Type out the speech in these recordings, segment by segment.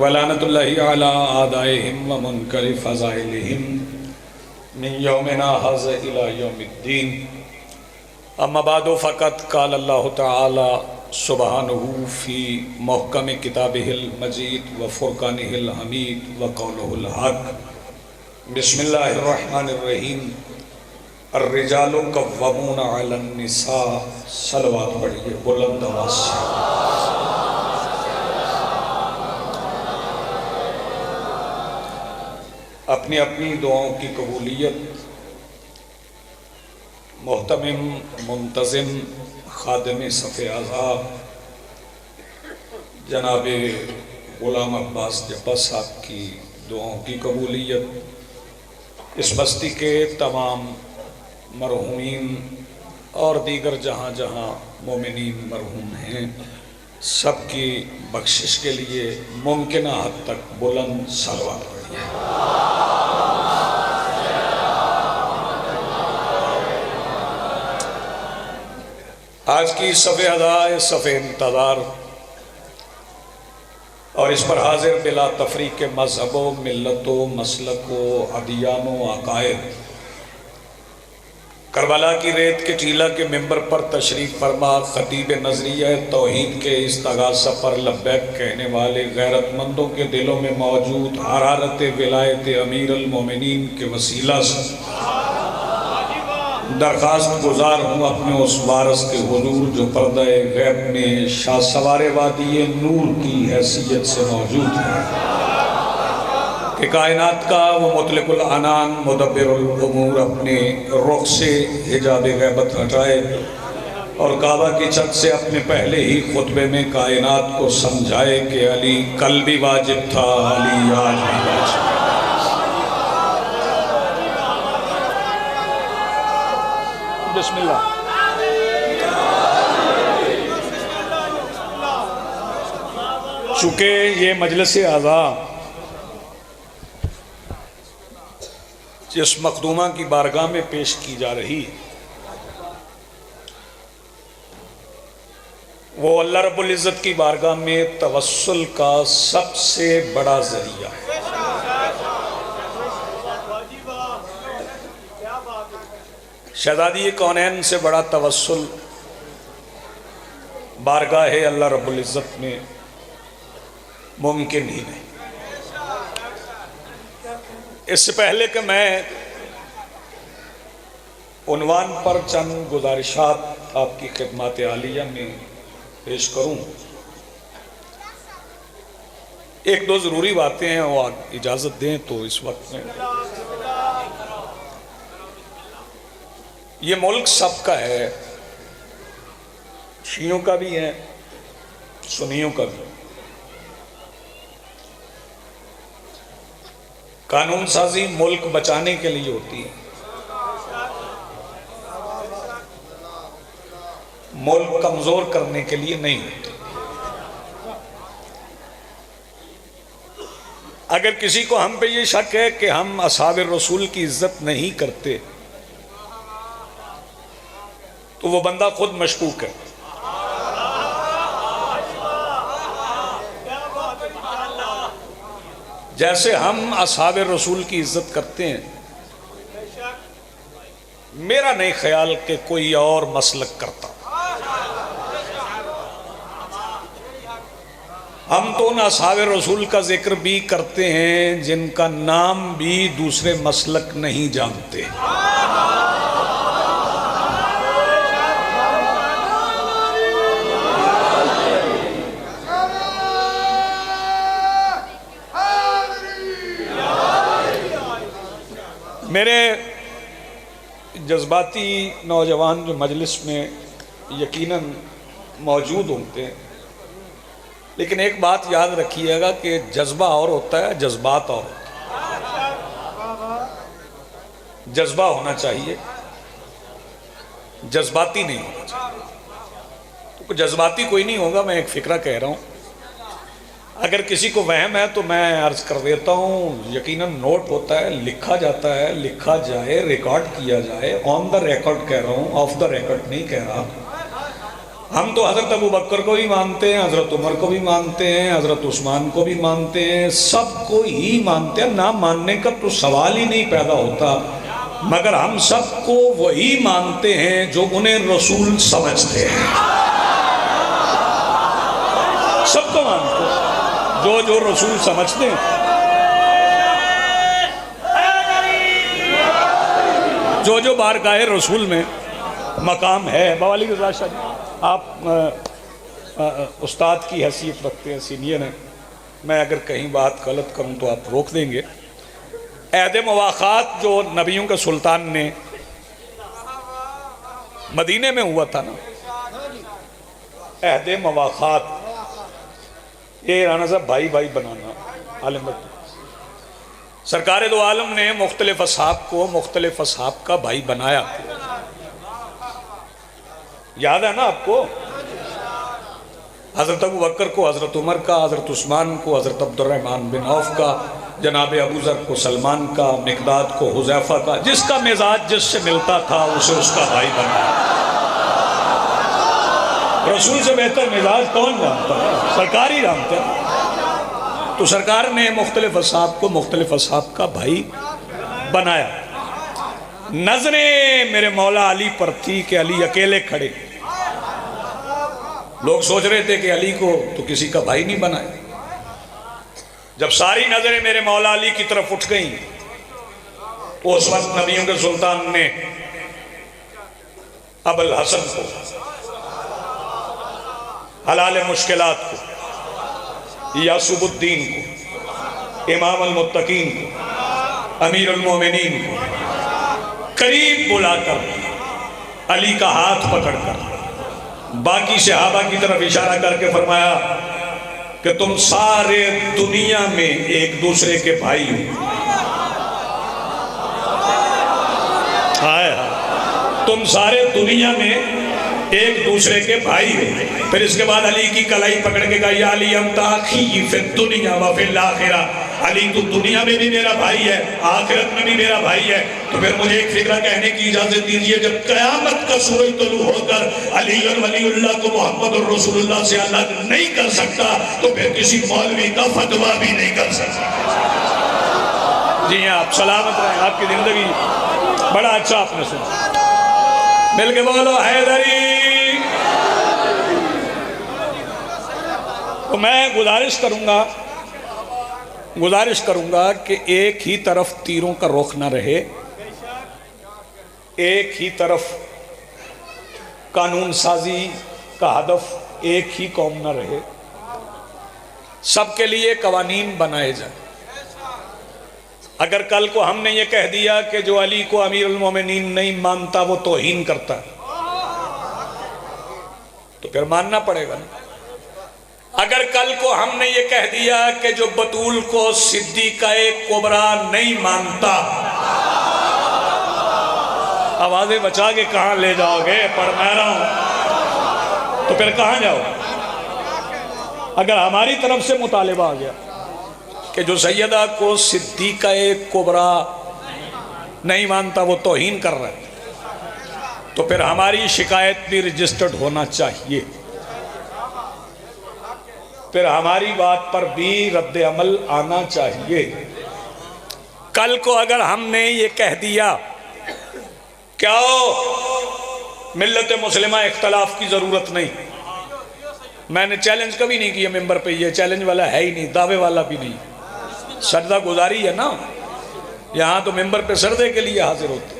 ولعنۃ اللہ علی اعدائہم ومنکر فضائلہم من یومنا ھذا الی یوم الدین اما بعد فقط قال اللہ تعالی سبحانہ فی محکم کتابہ المجید وفرقانہ الحمید وقولہ الحق بسم اللہ الرحمن الرحیم الرجال قوامون علی النساء صلوات پڑھیے بلند آواز سے۔ اپنی اپنی دعاؤں کی قبولیت محتمم منتظم خادم صف اعضاء جناب غلام عباس جبہ صاحب کی دعاؤں کی قبولیت، اس بستی کے تمام مرحومین اور دیگر جہاں جہاں مومنین مرحوم ہیں سب کی بخشش کے لیے ممکنہ حد تک بلند صلوات پڑھیے۔ آج کی صف اعضاء صف انتظار اور اس پر حاضر بلا تفریق مذہب و ملت و مسلک و ادیان و عقائد، کربلا کی ریت کے ٹیلہ کے ممبر پر تشریف فرما خطیب نظریہ توحید کے استغاثہ پر لبیک کہنے والے غیرت مندوں کے دلوں میں موجود حرارت ولایت امیر المومنین کے وسیلہ سے درخواست گزار ہوں اپنے اس وارث کے حضور جو پردہ غیب میں شاہ سوار وادی نور کی حیثیت سے موجود ہے کہ کائنات کا وہ مطلق العنان مدبر الامور اپنے رخ سے حجاب غیبت ہٹائے اور کعبہ کی چھت سے اپنے پہلے ہی خطبے میں کائنات کو سمجھائے کہ علی کل بھی واجب تھا، علی آج بھی واجب ہے۔ بسم اللہ۔ چونکہ یہ مجلس اعضاء جس مخدومہ کی بارگاہ میں پیش کی جا رہی وہ اللہ رب العزت کی بارگاہ میں توسل کا سب سے بڑا ذریعہ ہے۔ شہزادی کونین سے بڑا توسل بارگاہ اللہ رب العزت میں ممکن ہی نہیں۔ اس سے پہلے کہ میں عنوان پر چند گزارشات آپ کی خدمات عالیہ میں پیش کروں، ایک دو ضروری باتیں ہیں وہ اجازت دیں تو اس وقت میں۔ یہ ملک سب کا ہے، شیعوں کا بھی ہے، سنیوں کا بھی۔ قانون سازی ملک بچانے کے لیے ہوتی ہے، ملک کمزور کرنے کے لیے نہیں ہوتی۔ اگر کسی کو ہم پہ یہ شک ہے کہ ہم اصحاب رسول کی عزت نہیں کرتے تو وہ بندہ خود مشکوک ہے۔ جیسے ہم اصحاب رسول کی عزت کرتے ہیں، میرا نہیں خیال کہ کوئی اور مسلک کرتا۔ ہم تو ان اصحاب رسول کا ذکر بھی کرتے ہیں جن کا نام بھی دوسرے مسلک نہیں جانتے۔ میرے جذباتی نوجوان جو مجلس میں یقیناً موجود ہوتے ہیں، لیکن ایک بات یاد رکھیے گا کہ جذبہ اور ہوتا ہے، جذبات اور ہوتا ہے۔ جذبہ ہونا چاہیے، جذباتی نہیں ہونا چاہیے۔ تو جذباتی کوئی نہیں ہوگا، میں ایک فکرہ کہہ رہا ہوں۔ اگر کسی کو وہم ہے تو میں عرض کر دیتا ہوں، یقیناً نوٹ ہوتا ہے، لکھا جاتا ہے، لکھا جائے، ریکارڈ کیا جائے، آن دا ریکارڈ کہہ رہا ہوں، آف دا ریکارڈ نہیں کہہ رہا، ہم تو حضرت ابو بکر کو بھی مانتے ہیں، حضرت عمر کو بھی مانتے ہیں، حضرت عثمان کو بھی مانتے ہیں، سب کو ہی مانتے ہیں، نہ ماننے کا تو سوال ہی نہیں پیدا ہوتا، مگر ہم سب کو وہی مانتے ہیں جو انہیں رسول سمجھتے ہیں۔ سب کو مانتے ہیں جو جو رسول سمجھتے ہیں، جو جو بارگاہ رسول میں مقام ہے۔ بوالی رضا شاہ جی، آپ استاد کی حیثیت رکھتے ہیں، سینئر ہیں، میں اگر کہیں بات غلط کروں تو آپ روک دیں گے۔ عہد مواخات جو نبیوں کے سلطان نے مدینے میں ہوا تھا نا، عہد مواخات، یہ رانا صاحب بھائی بھائی بنانا، عالم بھائی، سرکار دو عالم نے مختلف اصحاب کو مختلف اصحاب کا بھائی بنایا، یاد ہے نا آپ کو؟ حضرت ابو بکر کو حضرت عمر کا، حضرت عثمان کو حضرت عبد الرحمن بن عوف کا، جناب ابو ذر کو سلمان کا، مقداد کو حذیفہ کا، جس کا مزاج جس سے ملتا تھا اسے اس کا بھائی بنایا۔ رسول سے بہتر مزاج کون جانتا ہے؟ سرکار ہی جانتے ہیں۔ تو سرکار نے مختلف اصحاب کو مختلف اصحاب کا بھائی بنایا۔ نظریں میرے مولا علی پر تھی کہ علی اکیلے کھڑے، لوگ سوچ رہے تھے کہ علی کو تو کسی کا بھائی نہیں بنائے۔ جب ساری نظریں میرے مولا علی کی طرف اٹھ گئیں، اس وقت نبیوں کے سلطان نے ابو الحسن کو، حلال مشکلات کو، یعصب الدین کو، امام المتقین کو، امیر المومنین کو قریب بلا کر علی کا ہاتھ پکڑ کر باقی صحابہ کی طرف اشارہ کر کے فرمایا کہ تم سارے دنیا میں ایک دوسرے کے بھائی ہو۔ ہائے ہائے، تم سارے دنیا میں ایک دوسرے کے بھائی ہو۔ پھر اس کے بعد علی کی کلائی پکڑ کے کہا یا علی انت اخی فی الدنیا و فی الاخرہ، علی تو دنیا میں بھی میرا بھائی ہے، آخرت میں بھی میرا بھائی ہے۔ تو پھر مجھے ایک فکرہ کہنے کی اجازت دیجئے، جب قیامت کا سورج طلوع ہو کر علی ولی اللہ کو محمد الرسول اللہ سے الگ نہیں کر سکتا تو پھر کسی مولوی کا فتویٰ بھی نہیں کر سکتا۔ جی ہاں، آپ سلامت رہیں، آپ کی زندگی بڑا اچھا آپ نے سنا۔ مل کے بولو حیدری۔ تو میں گزارش کروں گا کہ ایک ہی طرف تیروں کا رخ نہ رہے، ایک ہی طرف قانون سازی کا ہدف ایک ہی قوم نہ رہے، سب کے لیے قوانین بنائے جائیں۔ اگر کل کو ہم نے یہ کہہ دیا کہ جو علی کو امیر المومنین نہیں مانتا وہ توہین کرتا ہے، تو پھر ماننا پڑے گا نا۔ اگر کل کو ہم نے یہ کہہ دیا کہ جو بطول کو صدیقہ کبریٰ نہیں مانتا، آوازیں بچا کے کہاں لے جاؤ گے؟ پڑھ میں رہا ہوں تو پھر کہاں جاؤ؟ اگر ہماری طرف سے مطالبہ آ گیا کہ جو سیدہ کو صدیقہ کبریٰ نہیں مانتا وہ توہین کر رہا ہے، تو پھر ہماری شکایت بھی رجسٹرڈ ہونا چاہیے، پھر ہماری بات پر بھی رد عمل آنا چاہیے۔ کل کو اگر ہم نے یہ کہہ دیا کیا ملت مسلمہ اختلاف کی ضرورت نہیں، میں نے چیلنج کبھی نہیں کیا ممبر پہ، یہ چیلنج والا ہے ہی نہیں، دعوے والا بھی نہیں، سجدہ گزاری ہے نا، یہاں تو ممبر پہ سردے کے لیے حاضر ہوتے ہیں۔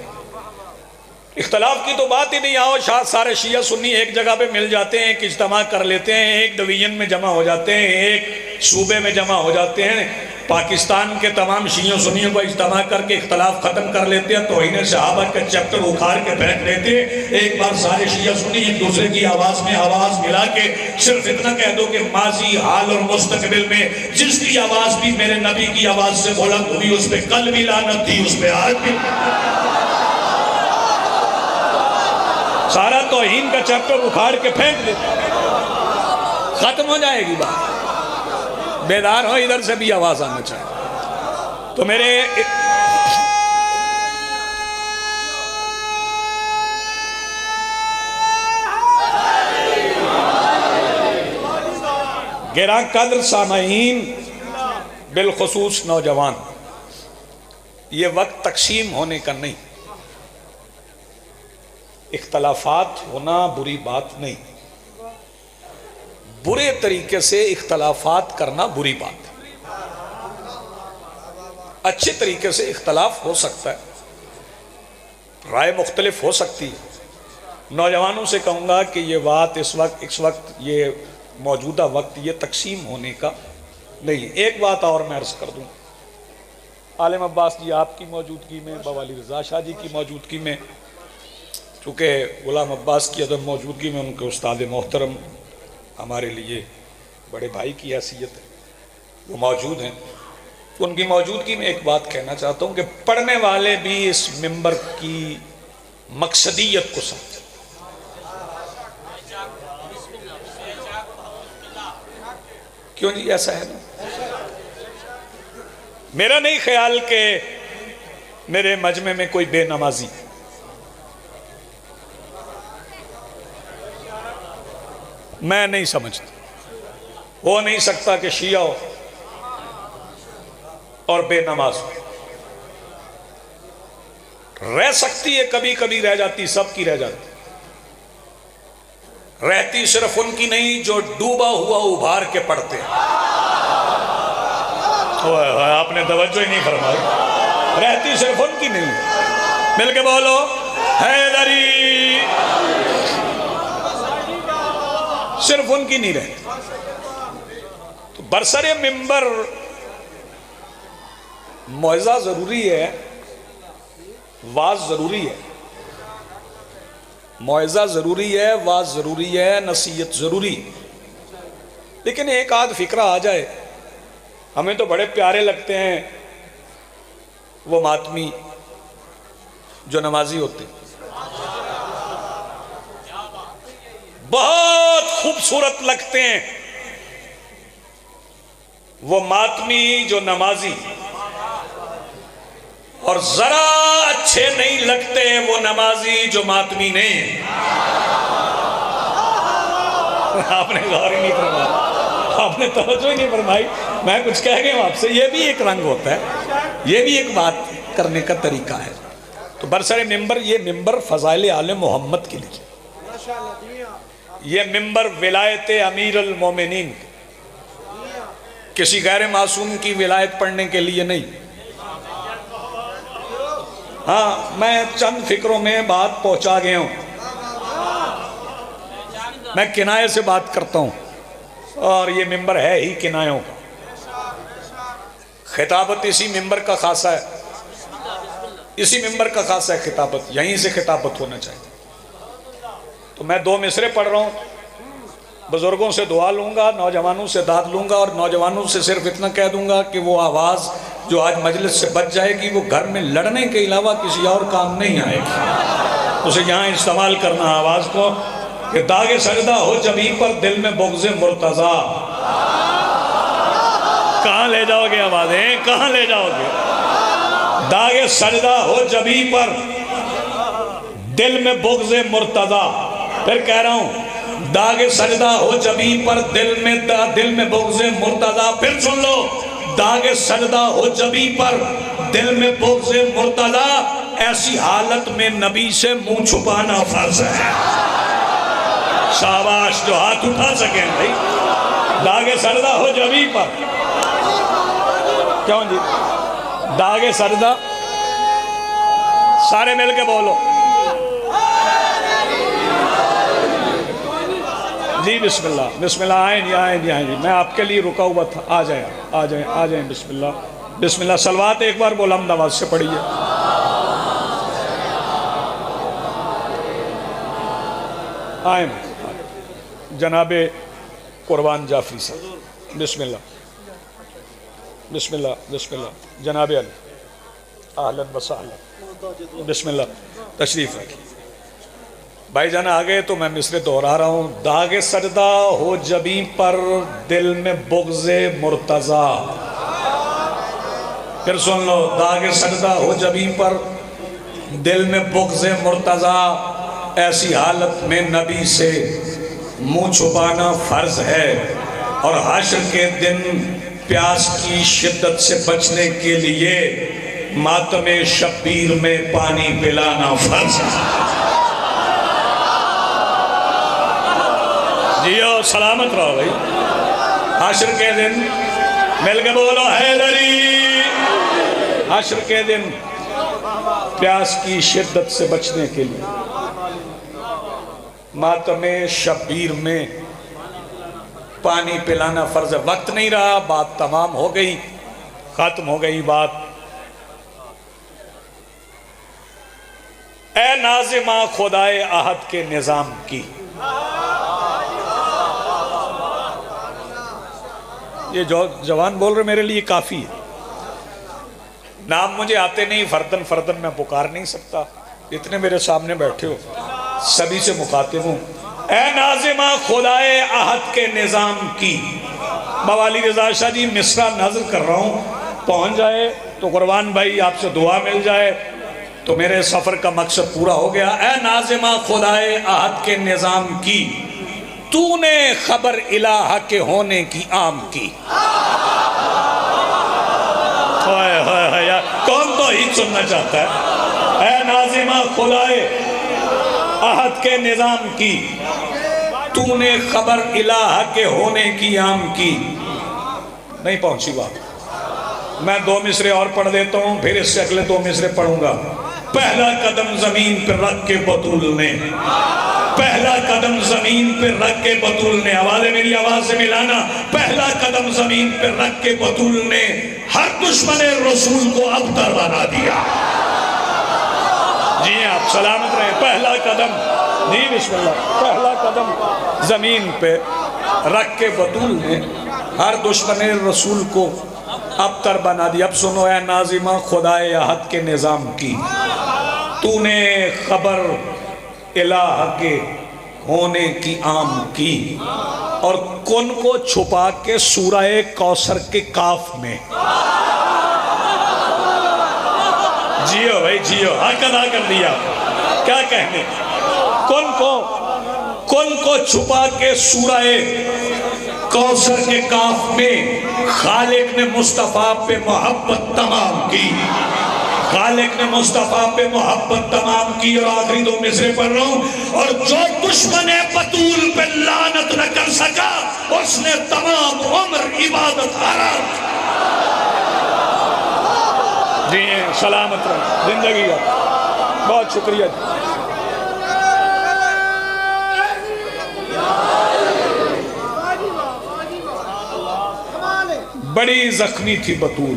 اختلاف کی تو بات ہی نہیں، آؤ سارے شیعہ سنی ایک جگہ پہ مل جاتے ہیں، ایک اجتماع کر لیتے ہیں، ایک ڈویژن میں جمع ہو جاتے ہیں، ایک صوبے میں جمع ہو جاتے ہیں، پاکستان کے تمام شیعہ سنیوں کو اجتماع کر کے اختلاف ختم کر لیتے ہیں، توہین صحابہ کا چیپٹر اکھاڑ کے پھینک دیتے ہیں۔ ایک بار سارے شیعہ سنی ایک دوسرے کی آواز میں آواز ملا کے صرف اتنا کہہ دو کہ ماضی، حال اور مستقبل میں جس کی آواز بھی میرے نبی کی آواز سے بلند ہوئی اس پہ کل بھی لعنت تھی، اس پہ آج بھی، سارا توہین کا چیپٹر اکھاڑ کے پھینک دیتے، ختم ہو جائے گی بات۔ بیدار ہو، ادھر سے بھی آواز آنا چاہیے۔ تو میرے گراں قدر سامعین، بالخصوص نوجوان، یہ وقت تقسیم ہونے کا نہیں، اختلافات ہونا بری بات نہیں، برے طریقے سے اختلافات کرنا بری بات ہے۔ اچھے طریقے سے اختلاف ہو سکتا ہے، رائے مختلف ہو سکتی ہے۔ نوجوانوں سے کہوں گا کہ یہ بات اس وقت یہ موجودہ وقت یہ تقسیم ہونے کا نہیں۔ ایک بات اور میں عرض کر دوں، عالم عباس جی آپ کی موجودگی میں، بوالی رضا شاہ جی کی موجودگی میں، چونکہ غلام عباس کی عدم موجودگی میں ان کے استاد محترم ہمارے لیے بڑے بھائی کی حیثیت ہے، وہ موجود ہیں، ان کی موجودگی میں ایک بات کہنا چاہتا ہوں کہ پڑھنے والے بھی اس منبر کی مقصدیت کو سمجھیں۔ کیوں جی ایسا ہے نا؟ میرا نہیں خیال کہ میرے مجمع میں کوئی بے نمازی، میں نہیں سمجھتا، ہو نہیں سکتا کہ شیعہ ہو اور بے نماز ہو۔ رہ سکتی ہے، کبھی کبھی رہ جاتی، سب کی رہ جاتی، رہتی صرف ان کی نہیں جو ڈوبا ہوا ابھار کے پڑھتے ہیں۔ آپ نے توجہ ہی نہیں فرمائی، رہتی صرف ان کی نہیں، مل کے بولو حیدری، صرف ان کی نہیں رہتی۔ تو برسر منبر موعظہ ضروری ہے، واز ضروری ہے، موعظہ ضروری ہے، واز ضروری ہے، نصیحت ضروری ہے، لیکن ایک آدھ فکرہ آ جائے۔ ہمیں تو بڑے پیارے لگتے ہیں وہ ماتمی جو نمازی ہوتے ہیں، بہت خوبصورت لگتے ہیں وہ ماتمی جو نمازی، اور ذرا اچھے نہیں لگتے وہ نمازی جو ماتمی نہیں ہے۔ آپ نے غور ہی نہیں فرمایا، آپ نے توجہ ہی نہیں فرمائی، میں کچھ کہہ گیا ہوں آپ سے۔ یہ بھی ایک رنگ ہوتا ہے، یہ بھی ایک بات کرنے کا طریقہ ہے۔ تو برسر منبر، یہ منبر فضائل آل محمد کے لیے، یہ منبر ولایت امیر المومنین، کسی غیر معصوم کی ولایت پڑھنے کے لیے نہیں۔ ہاں میں چند فکروں میں بات پہنچا گیا ہوں، میں کنایے سے بات کرتا ہوں، اور یہ منبر ہے ہی کنایوں کا۔ خطابت اسی منبر کا خاصہ ہے، اسی منبر کا خاصہ ہے خطابت، یہیں سے خطابت ہونا چاہیے۔ تو میں دو مصرے پڑھ رہا ہوں، بزرگوں سے دعا لوں گا، نوجوانوں سے داد لوں گا، اور نوجوانوں سے صرف اتنا کہہ دوں گا کہ وہ آواز جو آج مجلس سے بچ جائے گی وہ گھر میں لڑنے کے علاوہ کسی اور کام نہیں آئے گی، اسے یہاں استعمال کرنا آواز کو، کہ داغ سجدہ ہو جبیں پر دل میں بغض مرتضیٰ۔ کہاں لے جاؤ گے آوازیں، کہاں لے جاؤ گے؟ داغ سجدہ ہو جبیں پر دل میں بغض مرتضیٰ، پھر کہہ رہا ہوں داغ سجدہ ہو جبیں پر دل میں بغض مرتضیٰ، پھر سن لو داغ سجدہ ہو جبیں پر دل میں بغض مرتضیٰ، ایسی حالت میں نبی سے منہ چھپانا فرض ہے۔ شاباش جو ہاتھ اٹھا سکیں بھائی، داغ سجدہ ہو جبیں پر، کیوں جی داغ سجدہ، سارے مل کے بولو جی بسم اللہ، بسم اللہ، آئیں جی آئیں جی آئیں جی، میں آپ کے لیے رکا ہوا تھا، آ جائیں آ جائیں آ جائیں، بسم اللہ بسم اللہ، صلوات ایک بار بلند آواز سے پڑھیے۔ آئیں جناب قربان جعفری صاحب، بسم اللہ بسم اللہ بسم اللہ، جناب علی اہلاً و سہلاً، بسم اللہ تشریف رکھیں۔ بھائی جانا آگئے تو میں مصرے دہرا رہا ہوں، داغ سجدہ ہو جبیں پر دل میں بغض مرتضیٰ، پھر سن لو داغ سجدہ ہو جبیں پر دل میں بغض مرتضیٰ، ایسی حالت میں نبی سے منہ چھپانا فرض ہے۔ اور حشر کے دن پیاس کی شدت سے بچنے کے لیے ماتم شبیر میں پانی پلانا فرض ہے۔ جیو سلامت رہو بھائی۔ حشر کے دن مل کے بولو حیدری، حشر کے دن پیاس کی شدت سے بچنے کے لیے ماتم شبیر میں پانی پلانا فرض ہے۔ وقت نہیں رہا، بات تمام ہو گئی، ختم ہو گئی بات۔ اے ناظمہ خدائے احد کے نظام کی، یہ جو جوان بول رہے میرے لیے کافی ہے۔ نام مجھے آتے نہیں، فردن فردن میں پکار نہیں سکتا، اتنے میرے سامنے بیٹھے ہو سبھی سے مخاطب ہوں۔ اے ناظمہ خدائے احد کے نظام کی، موالی رضا شاہ جی مصرع نظر کر رہا ہوں، پہنچ جائے تو قربان بھائی آپ سے دعا مل جائے تو میرے سفر کا مقصد پورا ہو گیا۔ اے ناظمہ خدائے احد کے نظام کی، تو نے خبر الہ کے ہونے کی عام کی۔ کون تو ہی سننا چاہتا ہے؟ اے ناظمہ خدائے احد کے نظام کی، تو نے خبر الہ کے ہونے کی عام کی۔ نہیں پہنچی بات، میں 2 مصرے اور پڑھ دیتا ہوں، پھر اس سے اگلے 2 مصرے پڑھوں گا۔ پہلا قدم زمین پر رکھ کے بطول نے، پہلا قدم زمین پر رکھ کے بطول نے، آوازیں میری آواز سے ملانا۔ پہلا قدم زمین پر رکھ کے بطول نے ہر دشمن رسول کو ابتر بنا دیا۔ جی آپ سلامت رہیں۔ پہلا قدم، جی بسم اللہ، پہلا قدم زمین پہ رکھ کے بطول نے ہر دشمن رسول کو ابتر بنا دیا۔ اب سنو اے ناظمہ خدائے احد کے نظام کی، تو نے خبر الہ کے ہونے کی عام کی، اور کن کو چھپا کے سورہ کوثر کے کاف میں۔ جیو بھائی جیو، حق ادا کر دیا، کیا کہنے۔ کن کو چھپا کے سورہ کوثر کے کاف میں خالق نے مصطفیٰ پہ محبت تمام کی، خالق نے مصطفیٰ پہ محبت تمام کی۔ اور آخری 2 مصرے پڑھ رہا ہوں۔ اور جو دشمن بطول پہ لعنت نہ کر سکا، اس نے تمام عمر عبادت حرام۔ جی سلامت رہے، زندگی ہے، بہت شکریہ جی۔ بڑی زخمی تھی بطول،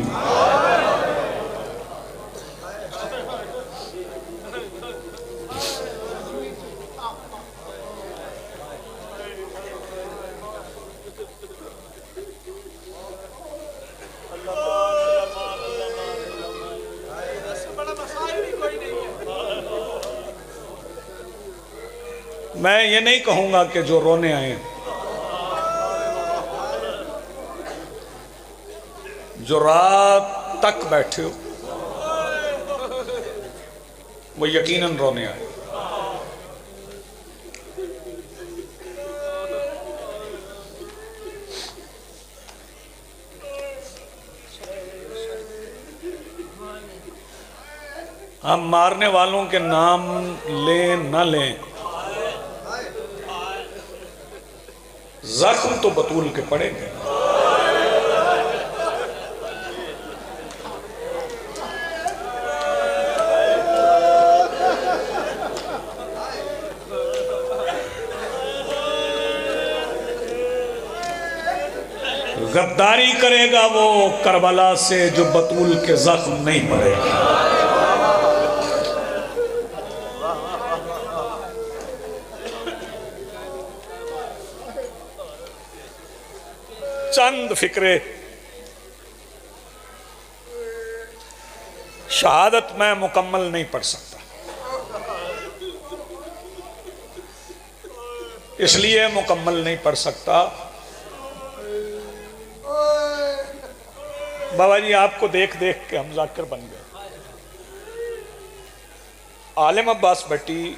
میں یہ نہیں کہوں گا کہ جو رونے آئے، جو رات تک بیٹھے ہو وہ یقیناً رونے آئے۔ ہم مارنے والوں کے نام لیں نہ لیں، زخم تو بطول کے پڑیں گے۔ غداری کرے گا وہ کربلا سے جو بطول کے زخم نہیں پڑے گا۔ چند فکرے شہادت میں مکمل نہیں پڑھ سکتا، اس لیے مکمل نہیں پڑھ سکتا۔ بابا جی آپ کو دیکھ دیکھ کے ہم ذاکر بن گئے۔ عالم عباس بھٹی،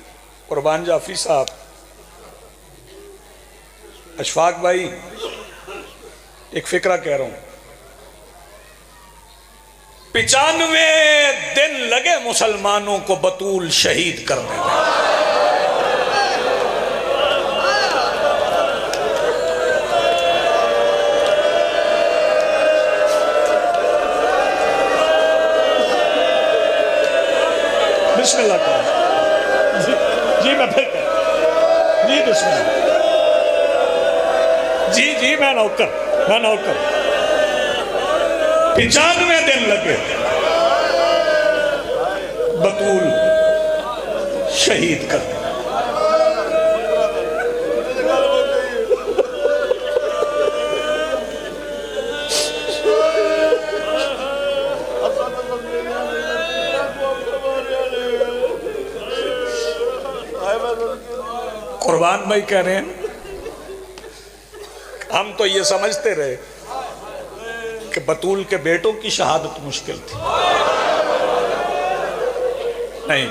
قربان جعفری صاحب، اشفاق بھائی، ایک فکرہ کہہ رہا ہوں، 95 دن لگے مسلمانوں کو بطول شہید کرنے میں۔ بسم اللہ کریں جی میں پھر جی بسم اللہ جی میں نوکر 95 دن لگے بطول شہید کرنے۔ قربان بھائی کہہ رہے ہیں ہم تو یہ سمجھتے رہے کہ بطول کے بیٹوں کی شہادت مشکل تھی، نہیں،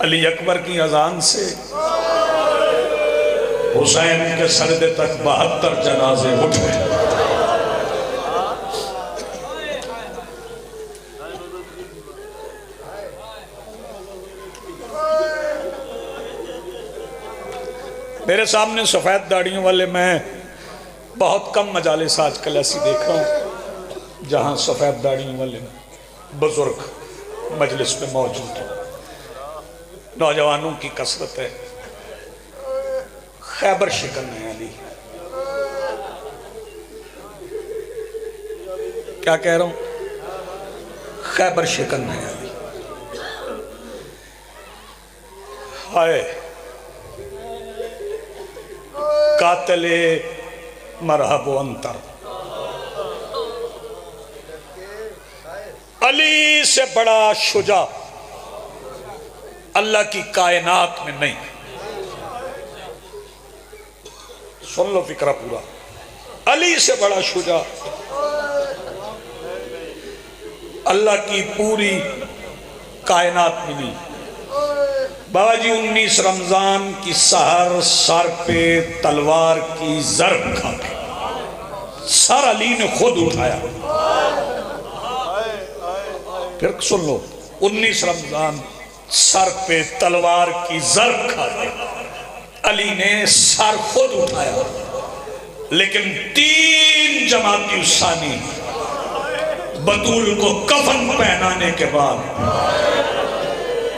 علی اکبر کی اذان سے حسین کے سردے تک 72 جنازے اٹھ گئے۔ میرے سامنے سفید داڑیوں والے میں بہت کم مجالس آج کل ایسی دیکھ رہا ہوں جہاں سفید داڑیوں والے بزرگ مجلس میں موجود ہیں، نوجوانوں کی کثرت ہے، خیبر شکن ہے علی۔ کیا کہہ رہا ہوں؟ خیبر شکن ہے علی۔ ہائے قاتل مرحب و انتر، علی سے بڑا شجاع اللہ کی کائنات میں نہیں۔ سن لو فکرہ پورا، علی سے بڑا شجاع اللہ کی پوری کائنات میں نہیں۔ بابا جی 19 رمضان کی سحر سر پہ تلوار کی ضرب کھا کے سر علی نے خود اٹھایا۔ پھر سن لو، 19 رمضان سر پہ تلوار کی ضرب کھا کے علی نے سر خود اٹھایا، لیکن 3 جماعتی الثانی بطول کو کفن پہنانے کے بعد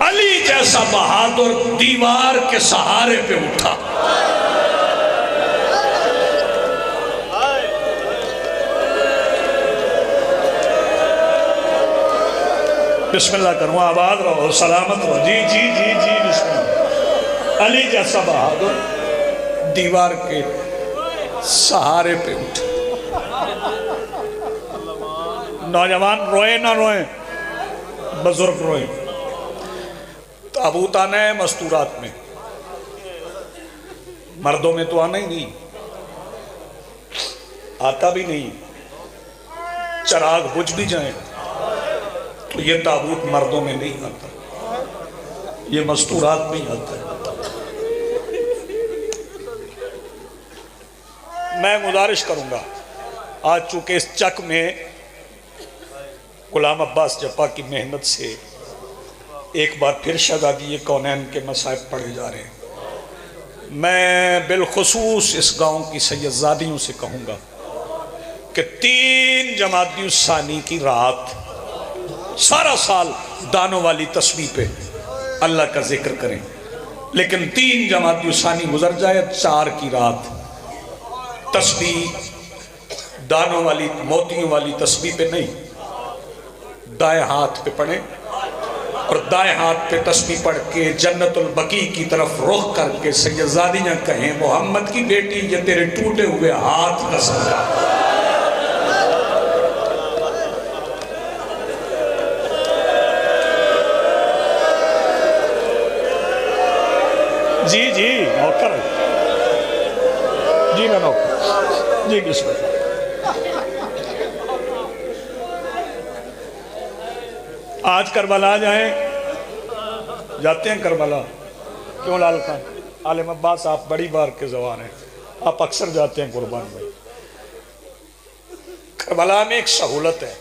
علی جیسا بہادر دیوار کے سہارے پہ اٹھا۔ بسم اللہ کروں، آباد رہو، سلامت رہو، جی بسم اللہ۔ علی جیسا بہادر دیوار کے سہارے پہ اٹھا۔ نوجوان روئے نہ روئیں، بزرگ روئیں۔ تابوت آنا ہے مستورات میں، مردوں میں تو آنا ہی نہیں، آتا بھی نہیں، چراغ بجھ بھی جائیں تو یہ تابوت مردوں میں نہیں آتا، یہ مستورات میں ہی آتا ہے۔ میں گزارش کروں گا، آج چونکہ اس چک میں غلام عباس جپا کی محنت سے ایک بار پھر شہزادی کونین کے مصائب پڑھے جا رہے ہیں، میں بالخصوص اس گاؤں کی سیدزادیوں سے کہوں گا کہ 3 جمادی الثانی کی رات سارا سال دانوں والی تسبیح پہ اللہ کا ذکر کریں، لیکن 3 جمادی الثانی گزر جائے 4 کی رات تسبیح دانوں والی موتیوں والی تسبیح پہ نہیں، دائیں ہاتھ پہ پڑھیں اور دائیں ہاتھ پہ تسبیح پڑھ کے جنت البقیع کی طرف رخ کر کے سیدزادیاں کہیں محمد کی بیٹی یہ تیرے ٹوٹے ہوئے ہاتھ کا صدقہ۔ جی نوکر جی میں نوکر جی بسم اللہ۔ آج کربلا جائیں، جاتے ہیں کربلا، کیوں لال خان؟ عالم عباس آپ بڑی بار کے زبان ہیں، آپ اکثر جاتے ہیں قربان بھائی۔ کربلا میں ایک سہولت ہے،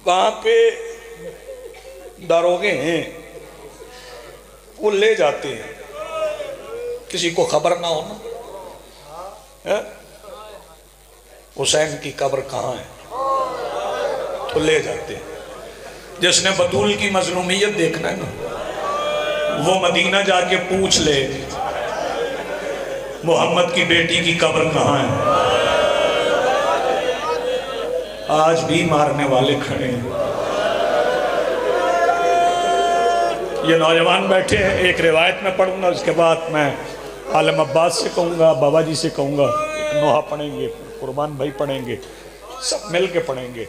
وہاں پہ داروغے ہیں، وہ لے جاتے ہیں، کسی کو خبر نہ ہونا حسین کی قبر کہاں ہے تو لے جاتے ہیں۔ جس نے بطول کی مظلومیت دیکھنا ہے نا، وہ مدینہ جا کے پوچھ لے محمد کی بیٹی کی قبر کہاں ہے۔ آج بھی مارنے والے کھڑے ہیں، یہ نوجوان بیٹھے ہیں۔ ایک روایت میں پڑھوں گا، اس کے بعد میں عالم عباس سے کہوں گا، بابا جی سے کہوں گا، ایک نوحہ پڑھیں گے، قربان بھائی پڑھیں گے، سب مل کے پڑھیں گے۔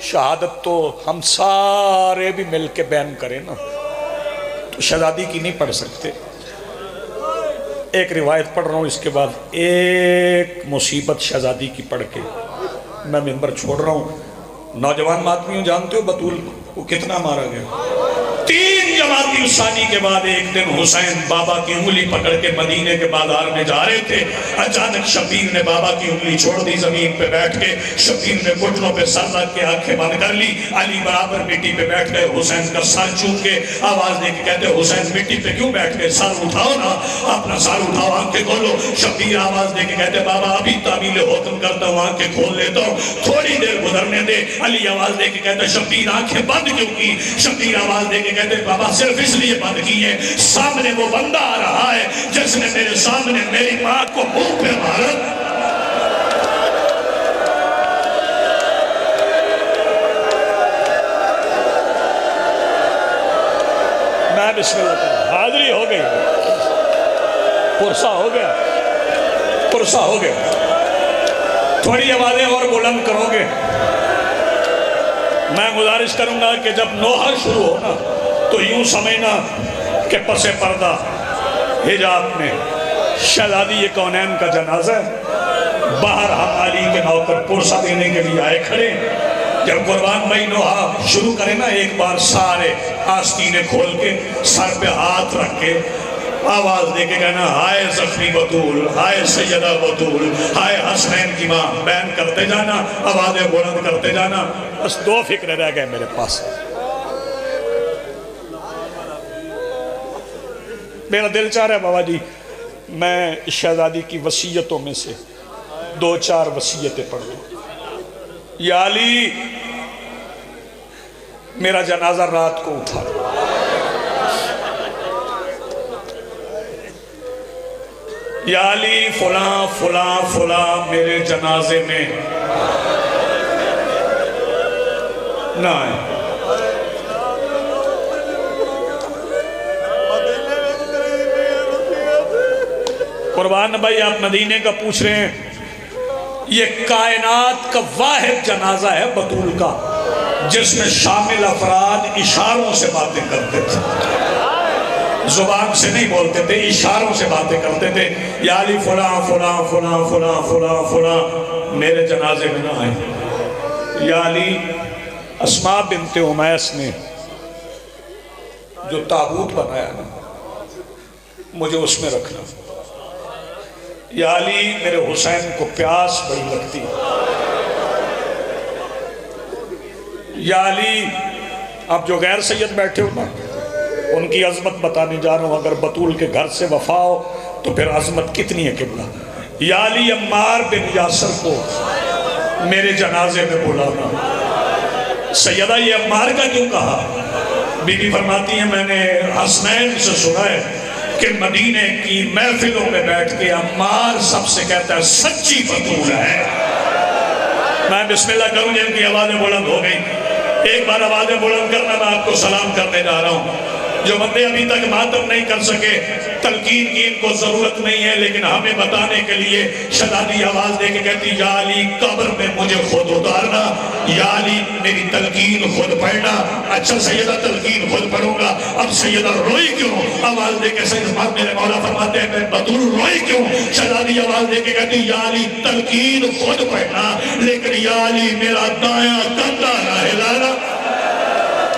شہادت تو ہم سارے بھی مل کے بیان کریں نا، تو شہزادی کی نہیں پڑھ سکتے۔ ایک روایت پڑھ رہا ہوں، اس کے بعد ایک مصیبت شہزادی کی پڑھ کے میں منبر چھوڑ رہا ہوں۔ نوجوان آدمیوں جانتے ہو بطول کو کتنا مارا گیا؟ 3 جمادی الثانی کے بعد ایک دن حسین بابا کی انگلی پکڑ کے مدینے کے بازار میں جا رہے تھے، اچانک شبیر نے بابا کی انگلی چھوڑ دی، زمین پہ بیٹھ کے شبیر نے گھٹنوں پہ سر رکھ کے آنکھیں بند کر لی، علی برابر مٹی پہ بیٹھ گئے، حسین کا سر چوم کے آواز دے کے کہتے حسین مٹی پہ کیوں بیٹھ گئے، سر اٹھاؤ نا، اپنا سر اٹھاؤ، آنکھیں کھولو۔ شبیر آواز دے کے کہتے بابا ابھی تعمیل حکم کرتا ہوں، آنکھیں کھول لیتا ہوں، تھوڑی دیر گزرنے دے۔ علی آواز دے کے کہتے شبیر آنکھیں بند کیوں کی؟ شبیر آواز دے کے کہتے بابا صرف اس لیے بند کی ہے، سامنے وہ بندہ آ رہا ہے جس نے میرے سامنے میری ماں کو منہ پہ مارا۔ میں بسم اللہ کروں، حاضری ہو گئی، پرسہ ہو گیا، پرسہ ہو گیا۔ تھوڑی آوازیں اور بلند کرو گے۔ میں گزارش کروں گا کہ جب نوحہ شروع ہو نا تو یوں سمجھنا کہ پس پردہ حجاب میں شہزادی یہ کونین کا جنازہ ہے، باہر ہم علی کے نوکر پرسہ دینے کے لیے آئے کھڑے۔ جب قربان بھائی نوحہ شروع کرے نا، ایک بار سارے آستینے کھول کے سر پہ ہاتھ رکھ کے آواز دے کے کہنا ہائے زخمی بطول، ہائے سیدہ بطول، ہائے حسنین کی ماں، بیان کرتے جانا، آوازیں بلند کرتے جانا۔ بس 2 فکریں رہ گئے میرے پاس۔ میرا دل چاہ رہا ہے بابا جی میں شہزادی کی وصیتوں میں سے 2-4 وصیتیں پڑھ لوں۔ یا علی میرا جنازہ رات کو اٹھا، یا علی فلاں فلاں فلاں میرے جنازے میں نہ آئے۔ قربان بھائی آپ مدینے کا پوچھ رہے ہیں، یہ کائنات کا واحد جنازہ ہے بطول کا جس میں شامل افراد اشاروں سے باتیں کرتے تھے، زبان سے نہیں بولتے تھے، اشاروں سے باتیں کرتے تھے۔ یا علی فلاں فلاں فلاں فلاں فلاں فلاں میرے جنازے میں نہ آئے۔ یا علی اسماء بنت امیس نے جو تابوت بنایا نا مجھے اس میں رکھنا۔ یا علی میرے حسین کو پیاس بڑی لگتی۔ یا علی آپ جو غیر سید بیٹھے ہو نا ان کی عظمت بتانے جا رہا ہوں، اگر بطول کے گھر سے وفا ہو تو پھر عظمت کتنی ہے قبلہ۔ یا علی عمار بن یاسر کو میرے جنازے میں بلانا۔ سیدہ یہ عمار کا کیوں کہا؟ بی بی فرماتی ہیں میں نے حسنین سے سنا ہے کہ مدینے کی محفلوں میں بیٹھ کے عمار سب سے کہتا ہے سچی بطول ہے۔ میں بسم اللہ کروں جن کی آوازیں بلند ہو گئی۔ ایک بار آوازیں بلند کرنا، میں آپ کو سلام کرنے جا رہا ہوں۔ جو بندے ابھی تک ماتم نہیں کر سکے، تلقین کی ان کو ضرورت نہیں ہے، لیکن ہمیں بتانے کے لیے شہزادی آواز دے کے کہتی یا علی قبر میں مجھے خود اتارنا، یا علی میری تلقین خود پڑھنا۔ اچھا سیدہ تلقین خود پڑھوں گا۔ اب سیدہ روئی کیوں؟ آواز دے کے سیدہ میرے مولا فرماتے ہیں میں بطول روئی کیوں؟ شہزادی آواز دے کے کہتی یا علی تلقین خود پڑھنا، لیکن یا علی میرا دایاں کندھا نہ ہلانا۔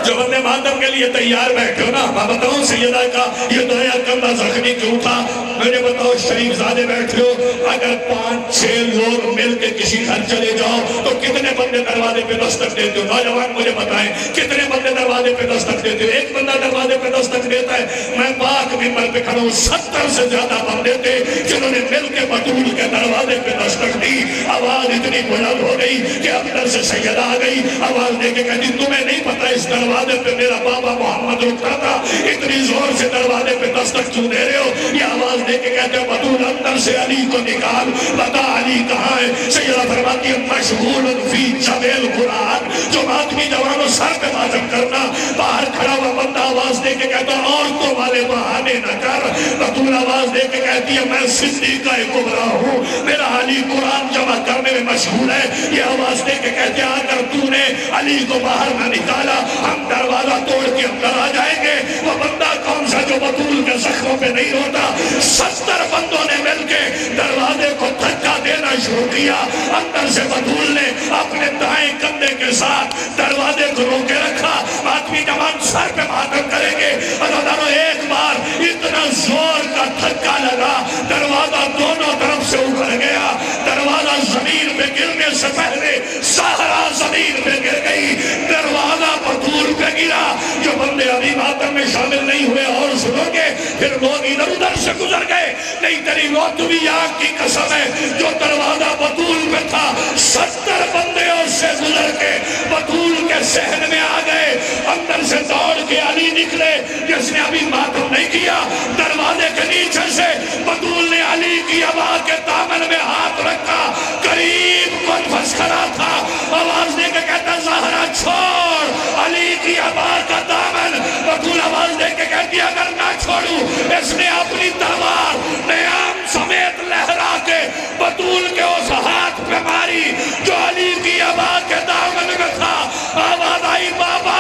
جو بندے ماتم کے لیے تیار بیٹھے ہو نا، میں بتاؤں سیدہ کا یہ دایا کندھا زخمی کیوں تھا؟ مجھے بتاؤ شریف زادے بیٹھے ہو، اگر 5-6 لوگ مل کے کسی گھر چلے جاؤ تو کتنے بندے دروازے پہ دستک دیتے ہو؟ نوجوان مجھے بتائیں کتنے بندے دروازے پہ دستک دیتے ہو؟ ایک بندہ دروازے پہ دستک دیتا ہے، میں پاک ممبر پہ کھڑا ہوں 70 سے زیادہ بندے تھے جنہوں نے مل کے بطول کے دروازے پہ دستک دی۔ آواز اتنی بلند ہو گئی کہ اندر سے سیدہ آ گئی، آواز دے کے کہتی تمہیں نہیں پتا اس دروازے پہ میرا بابا محمد رکتا تھا، اتنی زور سے دروازے پہ دستک کیوں دے رہے ہو؟ یہ آواز دے کے کہتے ہیں بطول اندر سے علی کو نکال، بتا علی کہاں ہے؟ سیدہ فرماتی ہے مشغول فی جبل قرآن، جو ماتمی جوانوں سر پہ ماتم کرنا، باہر کھڑا ہوا بندہ آواز دے کے کہتا عورتوں والے بہانے نہ کر۔ بطول آواز دے کے کہتی ہے میں صدیقہ کبریٰ ہوں، میرا علی قرآن جمع کرنے میں مشغول ہے۔ یہ آواز دے کے کہتے ہیں اگر تو نے علی کو باہر نہ نکالا ہم دروازہ توڑ کے اندر آ جائیں گے۔ وہ بندہ کون سا جو بطول کے زخموں پہ نہیں ہوتا؟ 70 بندوں نے مل کے دروازے کو دھکا دینا شروع کیا۔ اندر سے بطول نے اپنے دائیں کندھے کے ساتھ دروازے کو روکے رکھا۔ ماتمی جوان سر پہ ماتم کریں گے، اور ایک بار اتنا زور کا دھکا لگا دروازہ دونوں طرف سے اکھڑ گیا۔ دروازہ زمین پہ گرنے سے پہلے زہرا زمین پہ گر گئی، دروازہ بطول پہ گرا۔ جو بندے ابھی ماتم میں شامل نہیں ہوئے اور سنو گے پھر لوگ ادھر ادھر سے گزر گئے، نہیں تیری روتبی آنکھ کی قسم ہے جو دروازہ بطول پہ تھا 70 بندے اس سے گزر کے بطول کے صحن میں آ گئے۔ اندر سے دوڑ کے علی نکلے جس نے ابھی ماتم نہیں کیا، دروازے کے نیچے سے بطول نے علی کی ابا کے دامن میں ہاتھ رکھا، قریب کون پھنس کھڑا تھا، آواز دے کے کہتا زہرا چھوڑ علی کی ابا کا دامن۔ بطول آواز دے کے کہتی اگر نہ چھوڑوں، اس نے اپنی تلوار نیام سمیت لہرا کے بطول کے اس ہاتھ پہ ماری جو علی کی ابا کے دامن میں تھا۔ آواز آئی بابا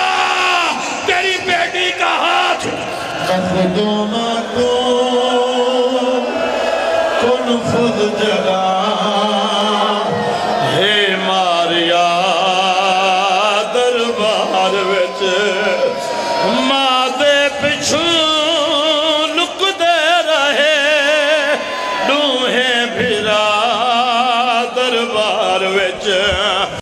تیری بیٹی کا ہاتھ مخدومہ کو کن خود جگہ